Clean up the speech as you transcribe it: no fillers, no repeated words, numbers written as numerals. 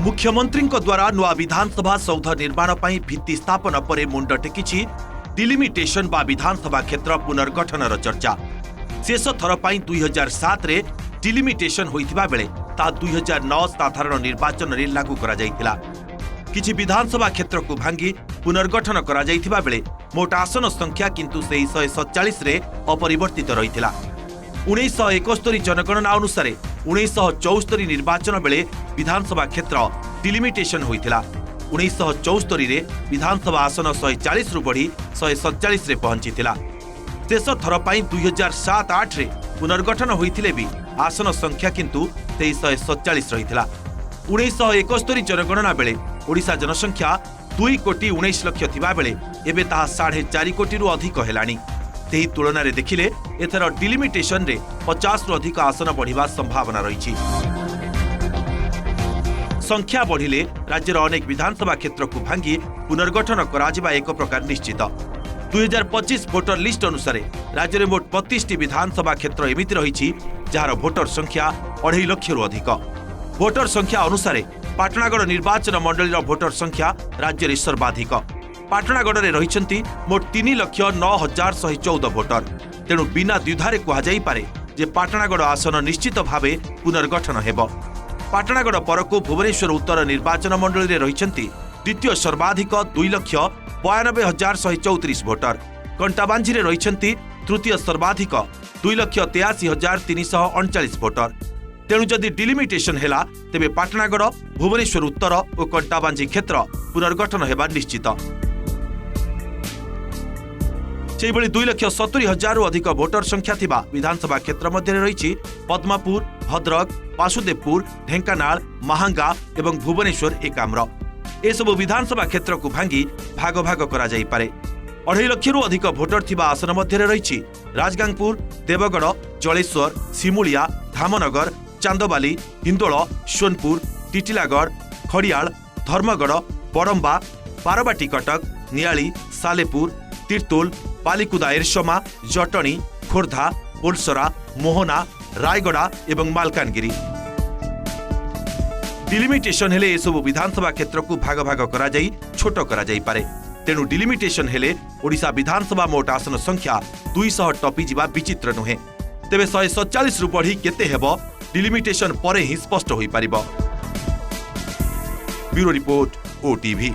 मुख्यमंत्री द्वारा नुआ विधानसभा सौध निर्माण पर भित्ति स्थापन पर मुंड टेकिछि डिलिमिटेशन बा विधानसभा क्षेत्र पुनर्गठनर चर्चा। शेष थर पर 2007 रे डिलिमिटेशन होइथिबा बेले ता 2009 साधारण निर्वाचन रे लागू करा जायतिला। किछि विधानसभा क्षेत्र को भांगी पुनर्गठन करा जायतिबा बेले मोट आसन संख्या किंतु सेही 147 रे अपरिवर्तित रहितिला। 1971 जनगणना अनुसार 1974 निर्वाचन बेले विधानसभा क्षेत्र डिलिमिटेशन होइतिला। 1974 रे विधानसभा आसन 140 रु बढ़ी 147 रे पहुंचीतिला। शेष थर पर 2007-8 रे पुनर्गठन होइतिले भी आसन संख्या किंतु 147 रहितिला। 1971 जनगणना बेले ओडिशा जनसंख्या 2,19 लाख थिबा बेले एबे ताहा 4.5 कोटी रु अधिक हेलानी। तेही तुलना रे देखिले एथर डिलिमिटेशन रे 50 रु अधिक आसन बढ़िबा संभावना रहिछि। संख्या बढ़िले राज्यर अनेक विधानसभा क्षेत्र को भांगी पुनर्गठन कराजिबा एक प्रकार निश्चित। 2025 भोटर लिस्ट अनुसार राज्य में मोट 32 विधानसभा क्षेत्र एमिति रहिछि जार भोटर संख्या 2.5 लाख रु अधिक। भोटर संख्या अनुसार पाटणागढ़ निर्वाचन मंडली भोटर संख्या राज्य में सर्वाधिक। पाटणागढ़ में रहिछंती मोट 3,09,114 भोटर। तेणु बिना द्विधारे कहुई पारे जे पाटणागढ़ आसन निश्चित भावे पुनर्गठन हेब। पाटणागढ़ परकू भुवनेश्वर उत्तर निर्वाचन मंडली में रहिछंती द्वितीय सर्वाधिक 2,92,134 भोटर। कंटाबांझी में रहिछंती तृतीय सर्वाधिक 2,83,339 भोटर। तेणु जदि डिलिमिटेशन हेला तेबे पाटणागढ़ भुवनेश्वर उत्तर और कंटाबांझी क्षेत्र पुनर्गठन हेबा निश्चित। सेहिभଳି 2,70,000 रु अधिक भोटर संख्या थिबा विधानसभा क्षेत्र मध्य रही पद्मापुर, भद्रक, वासुदेवपुर, ढेंकानाल, महांगा एवं भुवनेश्वर एकाम्र। एसबु विधानसभा क्षेत्र को भांगी भाग भाग करा जाई पारे। 2.5 लाख रु अधिक भोटर थिबा आसन मध्य रही राजगांगपुर, देवगढ़, जलेश्वर, सिमुलिया, धामनगर, चांदबाली, हिंदोल, सोनपुर, टिटिलागढ़, खड़ियाल, धर्मगढ़, बड़म्बा, बारबाटी कटक, नियाली, सालेपुर, तीर्तोल, पालिकुदा एरसमा, जटणी, खोर्धा, बोलसरा, मोहना, रायगड़ा एवं मालकानगिरी। डिलिमिटेशन हेले एसबु विधानसभा क्षेत्र को भाग भाग करा जाई छोट करा जाई पारे। तेणु डिलिमिटेशन हेले ओडिशा विधानसभा मोट आसन संख्या 200 टपी जिबा विचित्र नुहे। तेबे 147 रु बढ़ी केते हेबो डिलिमिटेशन परे ही स्पष्ट होई पारिबो। Bureau report, OTV.